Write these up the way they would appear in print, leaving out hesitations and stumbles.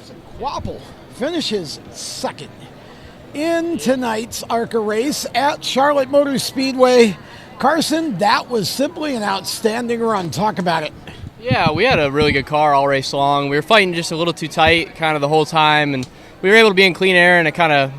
Carson Kvapil finishes second in tonight's ARCA race at Charlotte Motor Speedway. Carson, that was simply an outstanding run. Talk about it. Yeah, we had a really good car all race long. We were fighting just a little too tight kind of the whole time, and we were able to be in clean air, and it kind of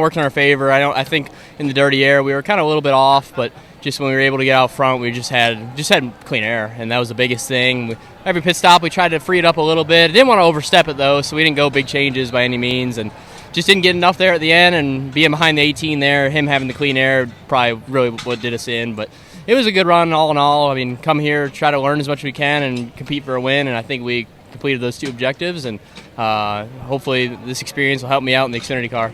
worked in our favor. I think in the dirty air we were kind of a little bit off, but just when we were able to get out front, we just had clean air, and that was the biggest thing. Every pit stop we tried to free it up a little bit. Didn't want to overstep it though, so we didn't go big changes by any means, and just didn't get enough there at the end. And being behind the 18 there, him having the clean air probably really what did us in. But it was a good run all in all. I mean, come here, try to learn as much as we can, and compete for a win. And I think we completed those two objectives, and hopefully this experience will help me out in the Xfinity car.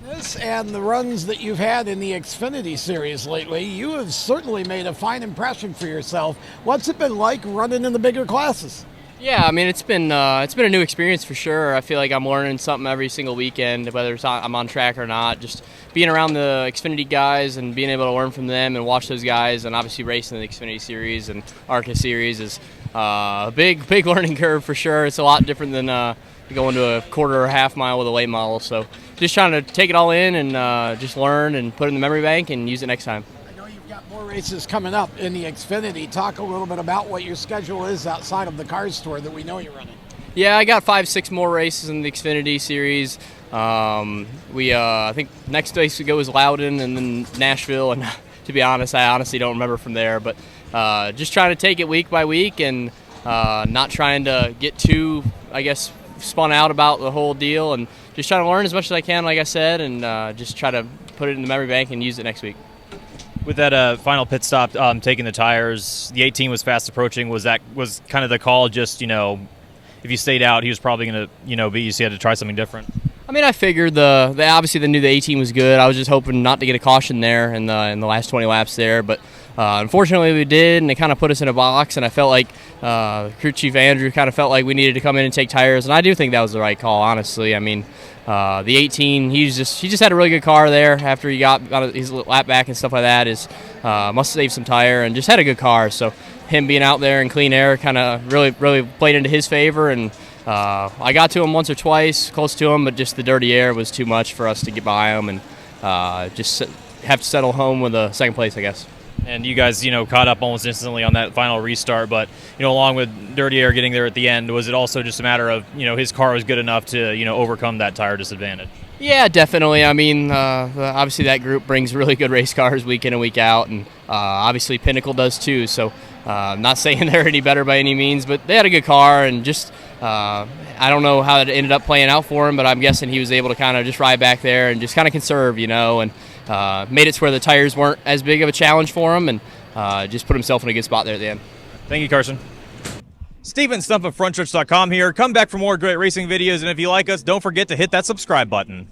This and the runs that you've had in the Xfinity series lately, you have certainly made a fine impression for yourself. What's it been like running in the bigger classes? Yeah, I mean, it's been a new experience for sure. I feel like I'm learning something every single weekend, whether I'm on track or not. Just being around the Xfinity guys and being able to learn from them and watch those guys, and obviously racing the Xfinity series and ARCA series is a big learning curve for sure. It's a lot different than going to a quarter or half mile with a late model. So just trying to take it all in and just learn and put it in the memory bank and use it next time. I know you've got more races coming up in the Xfinity. Talk a little bit about what your schedule is outside of the Cars Tour that we know you're running. Yeah, I got 5-6 more races in the Xfinity series. I think next race we go is Loudon and then Nashville, and to be honest, I honestly don't remember from there. But just trying to take it week by week and not trying to get too, I guess, spun out about the whole deal, and just trying to learn as much as I can, like I said, and just try to put it in the memory bank and use it next week. With that final pit stop, taking the tires, the 18 was fast approaching. Was kind of the call? Just if you stayed out, he was probably going to beat you. So you had to try something different. I mean, I figured obviously they knew the 18 was good. I was just hoping not to get a caution there in the last 20 laps there, but unfortunately we did, and they kind of put us in a box. And I felt like crew chief Andrew kind of felt like we needed to come in and take tires, and I do think that was the right call, honestly. I mean, the 18, he just had a really good car there after he got his lap back and stuff like that. Must have saved some tire and just had a good car. So him being out there in clean air kind of really played into his favor, and I got to him once or twice, close to him, but just the dirty air was too much for us to get by him, and just have to settle home with a second place, I guess. And you guys, caught up almost instantly on that final restart, but, along with dirty air getting there at the end, was it also just a matter of, his car was good enough to, overcome that tire disadvantage? Yeah, definitely. I mean, obviously that group brings really good race cars week in and week out, and obviously Pinnacle does too, so I'm not saying they're any better by any means, but they had a good car, and just I don't know how it ended up playing out for him, but I'm guessing he was able to kind of just ride back there and just kind of conserve, and made it to where the tires weren't as big of a challenge for him, and just put himself in a good spot there at the end. Thank you, Carson. Steven Stumpf of Frontstretch.com here. Come back for more great racing videos, and if you like us, don't forget to hit that subscribe button.